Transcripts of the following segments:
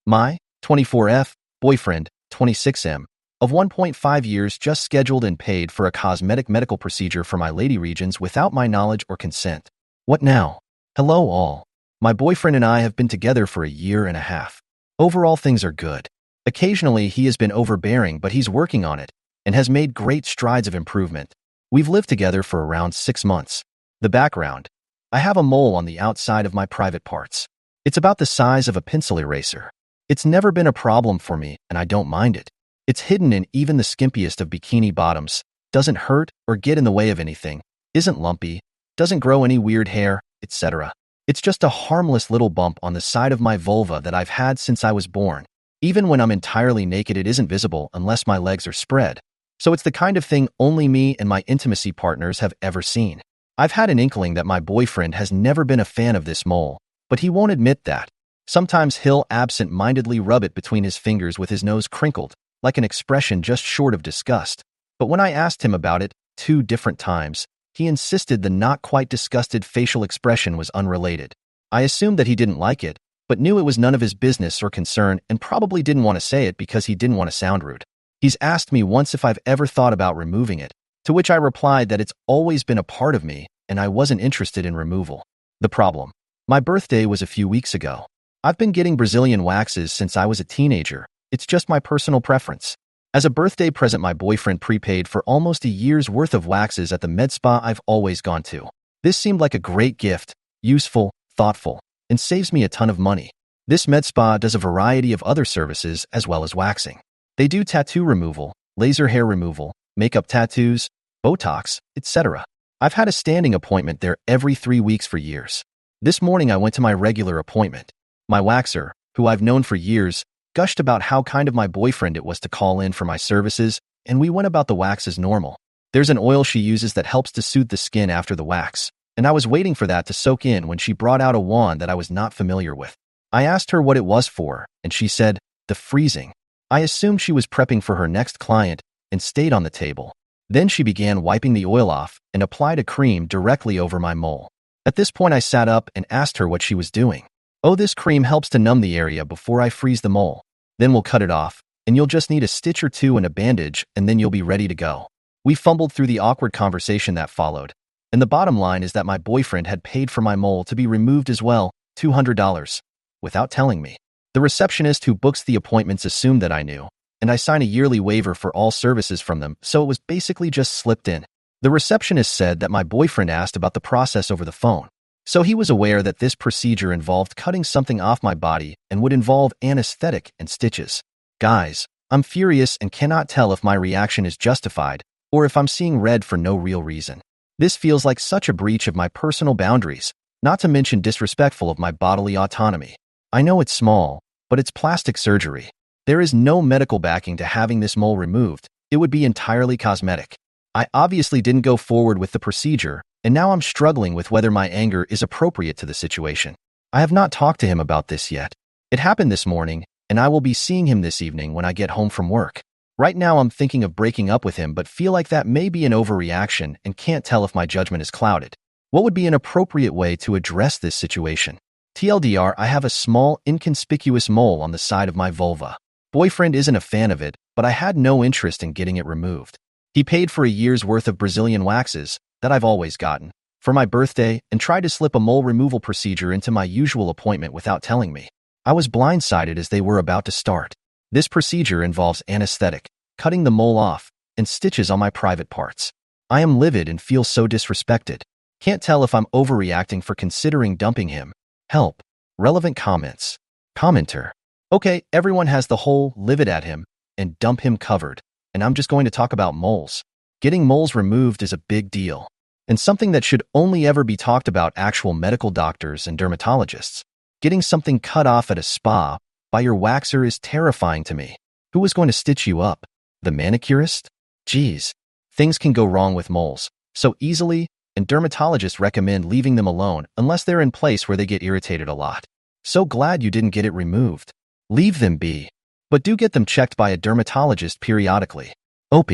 My 24F boyfriend, 26M, of 1.5 years just scheduled and paid for a cosmetic medical procedure for my lady regions without my knowledge or consent. What now? Hello all. My boyfriend and I have been together for a year and a half. Overall things are good. Occasionally he has been overbearing, but he's working on it and has made great strides of improvement. We've lived together for around 6 months. The background. I have a mole on the outside of my private parts. It's about the size of a pencil eraser. It's never been a problem for me, and I don't mind it. It's hidden in even the skimpiest of bikini bottoms, doesn't hurt or get in the way of anything, isn't lumpy, doesn't grow any weird hair, etc. It's just a harmless little bump on the side of my vulva that I've had since I was born. Even when I'm entirely naked, it isn't visible unless my legs are spread. So it's the kind of thing only me and my intimacy partners have ever seen. I've had an inkling that my boyfriend has never been a fan of this mole, but he won't admit that. Sometimes he'll absent-mindedly rub it between his fingers with his nose crinkled, like an expression just short of disgust. But when I asked him about it 2 different times, he insisted the not quite disgusted facial expression was unrelated. I assumed that he didn't like it, but knew it was none of his business or concern and probably didn't want to say it because he didn't want to sound rude. He's asked me once if I've ever thought about removing it, to which I replied that it's always been a part of me and I wasn't interested in removal. The problem. My birthday was a few weeks ago. I've been getting Brazilian waxes since I was a teenager. It's just my personal preference. As a birthday present, my boyfriend prepaid for almost a year's worth of waxes at the med spa I've always gone to. This seemed like a great gift, useful, thoughtful, and saves me a ton of money. This med spa does a variety of other services as well as waxing. They do tattoo removal, laser hair removal, makeup tattoos, Botox, etc. I've had a standing appointment there every 3 weeks for years. This morning I went to my regular appointment. My waxer, who I've known for years, gushed about how kind of my boyfriend it was to call in for my services, and we went about the wax as normal. There's an oil she uses that helps to soothe the skin after the wax, and I was waiting for that to soak in when she brought out a wand that I was not familiar with. I asked her what it was for, and she said, the freezing. I assumed she was prepping for her next client and stayed on the table. Then she began wiping the oil off and applied a cream directly over my mole. At this point I sat up and asked her what she was doing. Oh, this cream helps to numb the area before I freeze the mole. Then we'll cut it off, and you'll just need a stitch or 2 and a bandage, and then you'll be ready to go. We fumbled through the awkward conversation that followed, and the bottom line is that my boyfriend had paid for my mole to be removed as well, $200, without telling me. The receptionist who books the appointments assumed that I knew, and I sign a yearly waiver for all services from them, so it was basically just slipped in. The receptionist said that my boyfriend asked about the process over the phone. So he was aware that this procedure involved cutting something off my body and would involve anesthetic and stitches. Guys, I'm furious and cannot tell if my reaction is justified or if I'm seeing red for no real reason. This feels like such a breach of my personal boundaries, not to mention disrespectful of my bodily autonomy. I know it's small, but it's plastic surgery. There is no medical backing to having this mole removed. It would be entirely cosmetic. I obviously didn't go forward with the procedure, and now I'm struggling with whether my anger is appropriate to the situation. I have not talked to him about this yet. It happened this morning, and I will be seeing him this evening when I get home from work. Right now I'm thinking of breaking up with him, but feel like that may be an overreaction and can't tell if my judgment is clouded. What would be an appropriate way to address this situation? TLDR, I have a small, inconspicuous mole on the side of my vulva. Boyfriend isn't a fan of it, but I had no interest in getting it removed. He paid for a year's worth of Brazilian waxes, that I've always gotten, for my birthday and tried to slip a mole removal procedure into my usual appointment without telling me. I was blindsided as they were about to start. This procedure involves anesthetic, cutting the mole off, and stitches on my private parts. I am livid and feel so disrespected. Can't tell if I'm overreacting for considering dumping him. Help. Relevant comments. Commenter. Okay, everyone has the whole livid at him and dump him covered, and I'm just going to talk about moles. Getting moles removed is a big deal, and something that should only ever be talked about actual medical doctors and dermatologists. Getting something cut off at a spa by your waxer is terrifying to me. Who was going to stitch you up? The manicurist? Geez, things can go wrong with moles so easily, and dermatologists recommend leaving them alone unless they're in place where they get irritated a lot. So glad you didn't get it removed. Leave them be. But do get them checked by a dermatologist periodically. OP.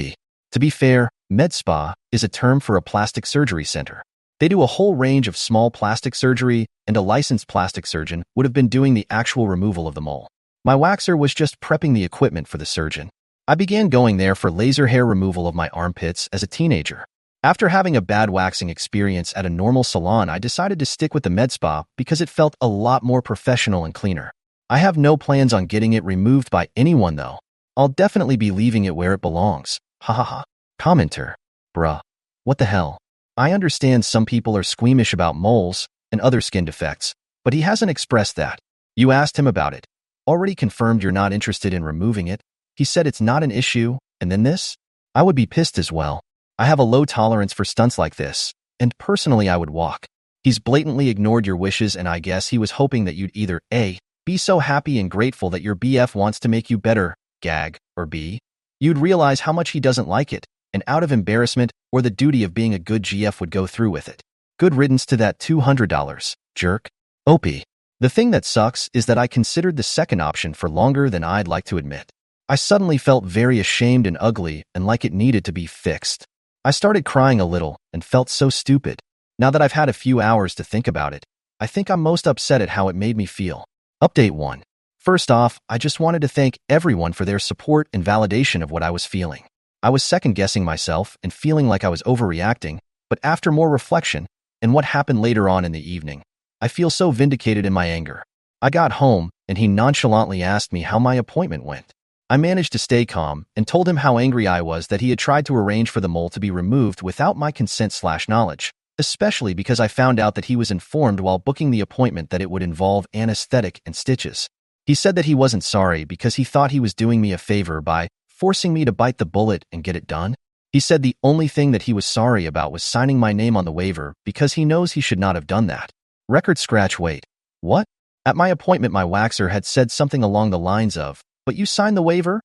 To be fair, med spa is a term for a plastic surgery center. They do a whole range of small plastic surgery, and a licensed plastic surgeon would have been doing the actual removal of the mole. My waxer was just prepping the equipment for the surgeon. I began going there for laser hair removal of my armpits as a teenager. After having a bad waxing experience at a normal salon, I decided to stick with the med spa because it felt a lot more professional and cleaner. I have no plans on getting it removed by anyone though. I'll definitely be leaving it where it belongs. Ha ha ha. Commenter. Bruh. What the hell? I understand some people are squeamish about moles and other skin defects, but he hasn't expressed that. You asked him about it. Already confirmed you're not interested in removing it. He said it's not an issue, and then this? I would be pissed as well. I have a low tolerance for stunts like this, and personally I would walk. He's blatantly ignored your wishes, and I guess he was hoping that you'd either A, be so happy and grateful that your BF wants to make you better, gag, or B, you'd realize how much he doesn't like it, and out of embarrassment or the duty of being a good GF would go through with it. Good riddance to that $200, jerk. OP. The thing that sucks is that I considered the second option for longer than I'd like to admit. I suddenly felt very ashamed and ugly and like it needed to be fixed. I started crying a little and felt so stupid. Now that I've had a few hours to think about it, I think I'm most upset at how it made me feel. Update 1. First off, I just wanted to thank everyone for their support and validation of what I was feeling. I was second-guessing myself and feeling like I was overreacting, but after more reflection and what happened later on in the evening, I feel so vindicated in my anger. I got home and he nonchalantly asked me how my appointment went. I managed to stay calm and told him how angry I was that he had tried to arrange for the mole to be removed without my consent/knowledge, especially because I found out that he was informed while booking the appointment that it would involve anesthetic and stitches. He said that he wasn't sorry because he thought he was doing me a favor by forcing me to bite the bullet and get it done. He said the only thing that he was sorry about was signing my name on the waiver because he knows he should not have done that. Record scratch. Wait. What? At my appointment, my waxer had said something along the lines of, "But you signed the waiver?"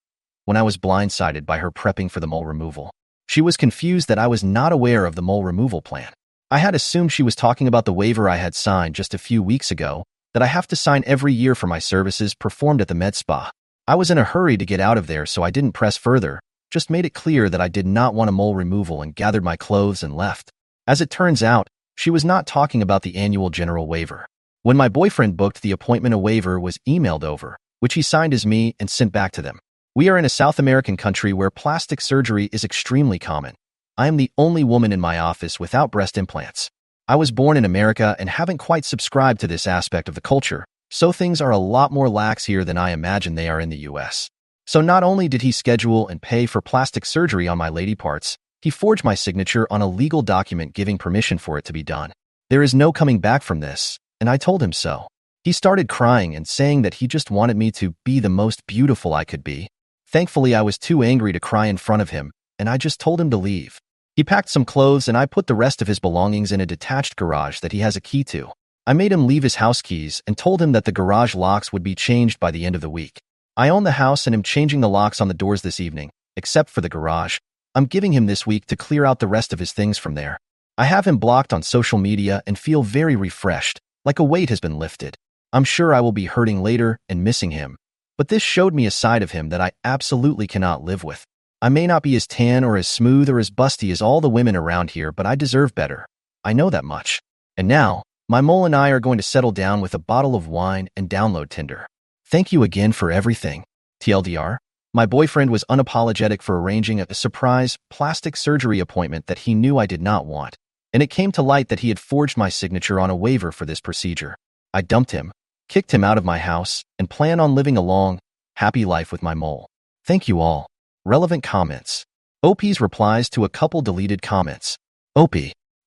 When I was blindsided by her prepping for the mole removal. She was confused that I was not aware of the mole removal plan. I had assumed she was talking about the waiver I had signed just a few weeks ago that I have to sign every year for my services performed at the med spa. I was in a hurry to get out of there, so I didn't press further, just made it clear that I did not want a mole removal and gathered my clothes and left. As it turns out, she was not talking about the annual general waiver. When my boyfriend booked the appointment, a waiver was emailed over, which he signed as me and sent back to them. We are in a South American country where plastic surgery is extremely common. I am the only woman in my office without breast implants. I was born in America and haven't quite subscribed to this aspect of the culture, so things are a lot more lax here than I imagine they are in the US. So not only did he schedule and pay for plastic surgery on my lady parts, he forged my signature on a legal document giving permission for it to be done. There is no coming back from this, and I told him so. He started crying and saying that he just wanted me to be the most beautiful I could be. Thankfully, I was too angry to cry in front of him, and I just told him to leave. He packed some clothes and I put the rest of his belongings in a detached garage that he has a key to. I made him leave his house keys and told him that the garage locks would be changed by the end of the week. I own the house and am changing the locks on the doors this evening, except for the garage. I'm giving him this week to clear out the rest of his things from there. I have him blocked on social media and feel very refreshed, like a weight has been lifted. I'm sure I will be hurting later and missing him, but this showed me a side of him that I absolutely cannot live with. I may not be as tan or as smooth or as busty as all the women around here, but I deserve better. I know that much. And now, my mole and I are going to settle down with a bottle of wine and download Tinder. Thank you again for everything. TLDR, my boyfriend was unapologetic for arranging a surprise plastic surgery appointment that he knew I did not want, and it came to light that he had forged my signature on a waiver for this procedure. I dumped him, kicked him out of my house, and plan on living a long, happy life with my mole. Thank you all. Relevant comments. OP's replies to a couple deleted comments. OP.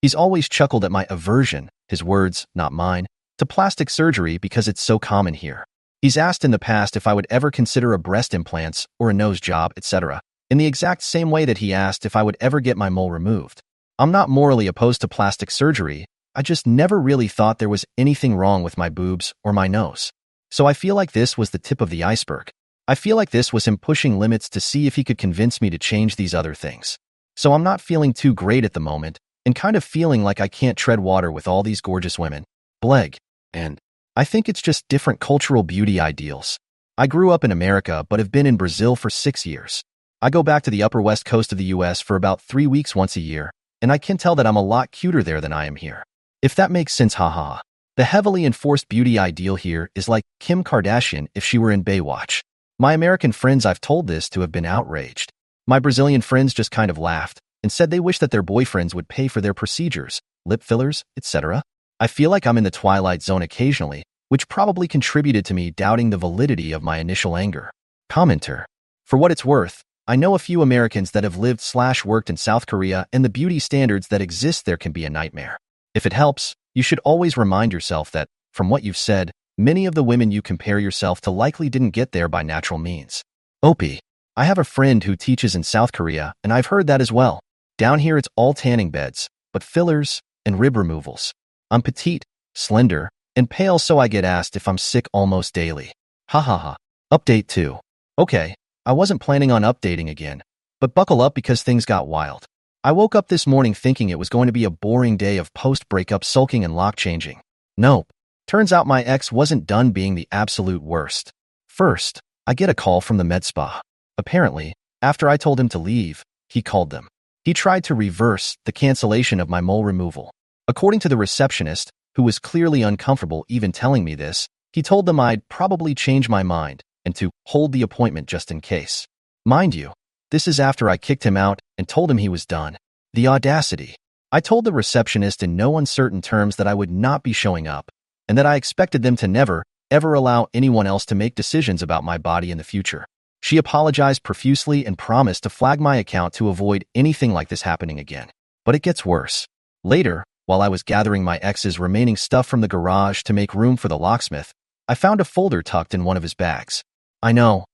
He's always chuckled at my aversion, his words, not mine, to plastic surgery because it's so common here. He's asked in the past if I would ever consider a breast implants or a nose job, etc., in the exact same way that he asked if I would ever get my mole removed. I'm not morally opposed to plastic surgery, I just never really thought there was anything wrong with my boobs or my nose. So I feel like this was the tip of the iceberg. I feel like this was him pushing limits to see if he could convince me to change these other things. So I'm not feeling too great at the moment, and kind of feeling like I can't tread water with all these gorgeous women. Bleg. And I think it's just different cultural beauty ideals. I grew up in America but have been in Brazil for 6 years. I go back to the upper west coast of the US for about 3 weeks once a year, and I can tell that I'm a lot cuter there than I am here. If that makes sense, haha. Thank The heavily enforced beauty ideal here is like Kim Kardashian if she were in Baywatch. My American friends I've told this to have been outraged. My Brazilian friends just kind of laughed and said they wish that their boyfriends would pay for their procedures, lip fillers, etc. I feel like I'm in the twilight zone occasionally, which probably contributed to me doubting the validity of my initial anger. Commenter. For what it's worth, I know a few Americans that have lived/worked in South Korea, and the beauty standards that exist there can be a nightmare. If it helps, you should always remind yourself that, from what you've said, many of the women you compare yourself to likely didn't get there by natural means. Opie. I have a friend who teaches in South Korea, and I've heard that as well. Down here it's all tanning beds, but fillers and rib removals. I'm petite, slender, and pale, so I get asked if I'm sick almost daily. Ha ha ha. Update 2. Okay, I wasn't planning on updating again, but buckle up because things got wild. I woke up this morning thinking it was going to be a boring day of post-breakup sulking and lock changing. Nope. Turns out my ex wasn't done being the absolute worst. First, I get a call from the med spa. Apparently, after I told him to leave, he called them. He tried to reverse the cancellation of my mole removal. According to the receptionist, who was clearly uncomfortable even telling me this, he told them I'd probably change my mind and to hold the appointment just in case. Mind you, this is after I kicked him out and told him he was done. The audacity. I told the receptionist in no uncertain terms that I would not be showing up, and that I expected them to never, ever allow anyone else to make decisions about my body in the future. She apologized profusely and promised to flag my account to avoid anything like this happening again. But it gets worse. Later, while I was gathering my ex's remaining stuff from the garage to make room for the locksmith, I found a folder tucked in one of his bags. I know.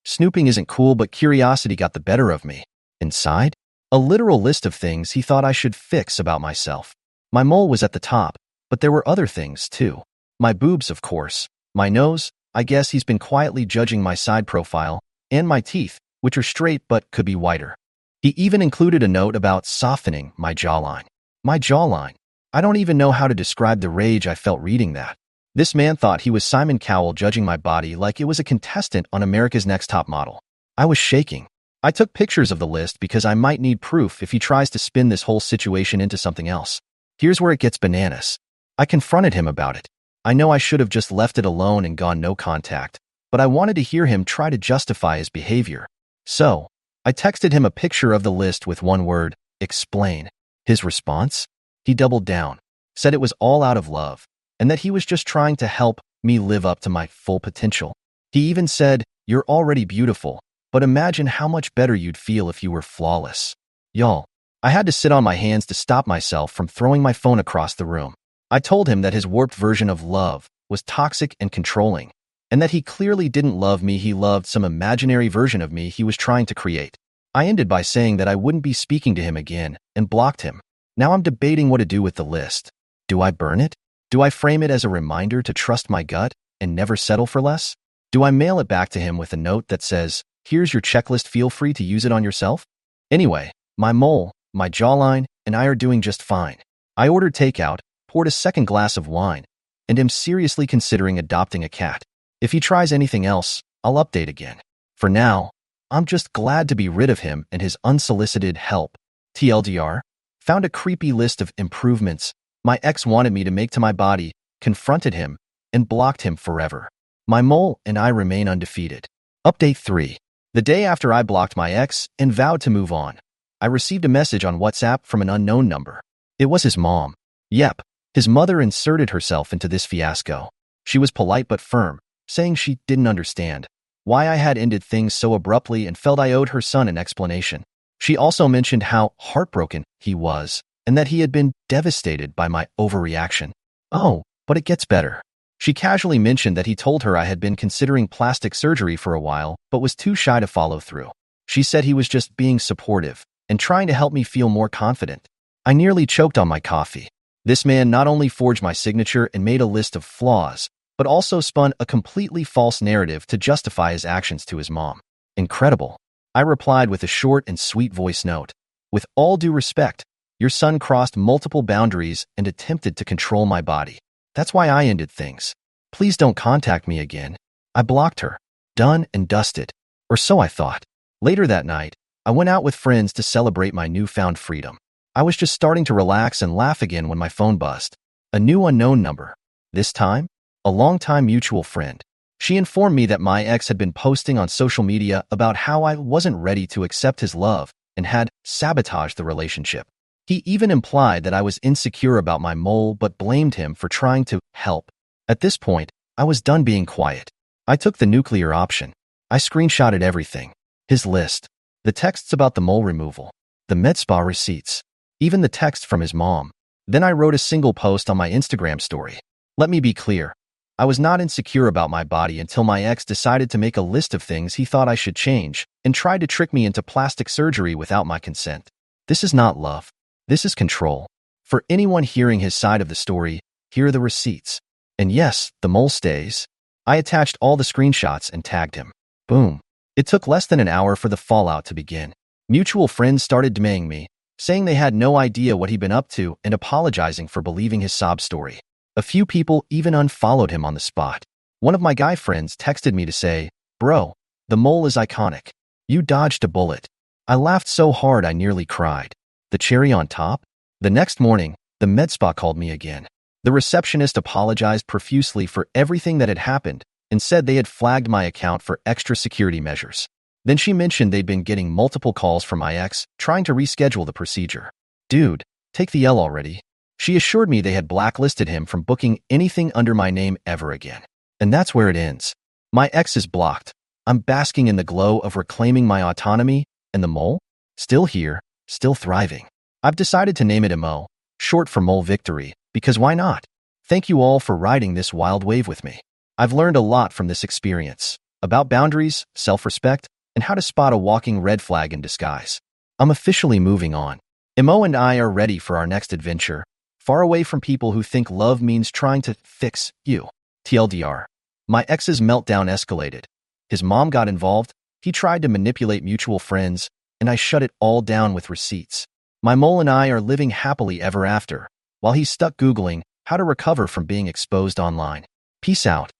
Snooping isn't cool, but curiosity got the better of me. Inside? A literal list of things he thought I should fix about myself. My mole was at the top, but there were other things, too. My boobs, of course. My nose, I guess he's been quietly judging my side profile, and my teeth, which are straight but could be whiter. He even included a note about softening my jawline. My jawline. I don't even know how to describe the rage I felt reading that. This man thought he was Simon Cowell judging my body like it was a contestant on America's Next Top Model. I was shaking. I took pictures of the list because I might need proof if he tries to spin this whole situation into something else. Here's where it gets bananas. I confronted him about it. I know I should have just left it alone and gone no contact, but I wanted to hear him try to justify his behavior. So, I texted him a picture of the list with one word, explain. His response? He doubled down, said it was all out of love, and that he was just trying to help me live up to my full potential. He even said, "You're already beautiful, but imagine how much better you'd feel if you were flawless." Y'all, I had to sit on my hands to stop myself from throwing my phone across the room. I told him that his warped version of love was toxic and controlling, and that he clearly didn't love me, he loved some imaginary version of me he was trying to create. I ended by saying that I wouldn't be speaking to him again and blocked him. Now I'm debating what to do with the list. Do I burn it? Do I frame it as a reminder to trust my gut and never settle for less? Do I mail it back to him with a note that says, "Here's your checklist, feel free to use it on yourself"? Anyway, my mole, my jawline, and I are doing just fine. I ordered takeout, poured a second glass of wine, and am seriously considering adopting a cat. If he tries anything else, I'll update again. For now, I'm just glad to be rid of him and his unsolicited help. TLDR, found a creepy list of improvements my ex wanted me to make to my body, confronted him, and blocked him forever. My mole and I remain undefeated. Update 3. The day after I blocked my ex and vowed to move on, I received a message on WhatsApp from an unknown number. It was his mom. Yep, his mother inserted herself into this fiasco. She was polite but firm, saying she didn't understand why I had ended things so abruptly and felt I owed her son an explanation. She also mentioned how heartbroken he was and that he had been devastated by my overreaction. Oh, but it gets better. She casually mentioned that he told her I had been considering plastic surgery for a while but was too shy to follow through. She said he was just being supportive and trying to help me feel more confident. I nearly choked on my coffee. This man not only forged my signature and made a list of flaws, but also spun a completely false narrative to justify his actions to his mom. Incredible. I replied with a short and sweet voice note. With all due respect, your son crossed multiple boundaries and attempted to control my body. That's why I ended things. Please don't contact me again. I blocked her. Done and dusted. Or so I thought. Later that night, I went out with friends to celebrate my newfound freedom. I was just starting to relax and laugh again when my phone buzzed. A new unknown number. This time, a longtime mutual friend. She informed me that my ex had been posting on social media about how I wasn't ready to accept his love and had sabotaged the relationship. He even implied that I was insecure about my mole but blamed him for trying to help. At this point, I was done being quiet. I took the nuclear option. I screenshotted everything. His list, the texts about the mole removal, the med spa receipts, even the text from his mom. Then I wrote a single post on my Instagram story. Let me be clear. I was not insecure about my body until my ex decided to make a list of things he thought I should change and tried to trick me into plastic surgery without my consent. This is not love. This is control. For anyone hearing his side of the story, here are the receipts. And yes, the mole stays. I attached all the screenshots and tagged him. Boom. It took less than an hour for the fallout to begin. Mutual friends started DMing me, saying they had no idea what he'd been up to and apologizing for believing his sob story. A few people even unfollowed him on the spot. One of my guy friends texted me to say, "Bro, the mole is iconic. You dodged a bullet." I laughed so hard I nearly cried. The cherry on top? The next morning, the med spa called me again. The receptionist apologized profusely for everything that had happened and said they had flagged my account for extra security measures. Then she mentioned they'd been getting multiple calls from my ex trying to reschedule the procedure. Dude, take the L already. She assured me they had blacklisted him from booking anything under my name ever again. And that's where it ends. My ex is blocked. I'm basking in the glow of reclaiming my autonomy, and the mole? Still here, still thriving. I've decided to name it MO, short for Mole Victory, because why not? Thank you all for riding this wild wave with me. I've learned a lot from this experience, about boundaries, self-respect, and how to spot a walking red flag in disguise. I'm officially moving on. MO and I are ready for our next adventure, far away from people who think love means trying to fix you. TLDR. My ex's meltdown escalated. His mom got involved, he tried to manipulate mutual friends, and I shut it all down with receipts. My mole and I are living happily ever after, while he's stuck Googling how to recover from being exposed online. Peace out.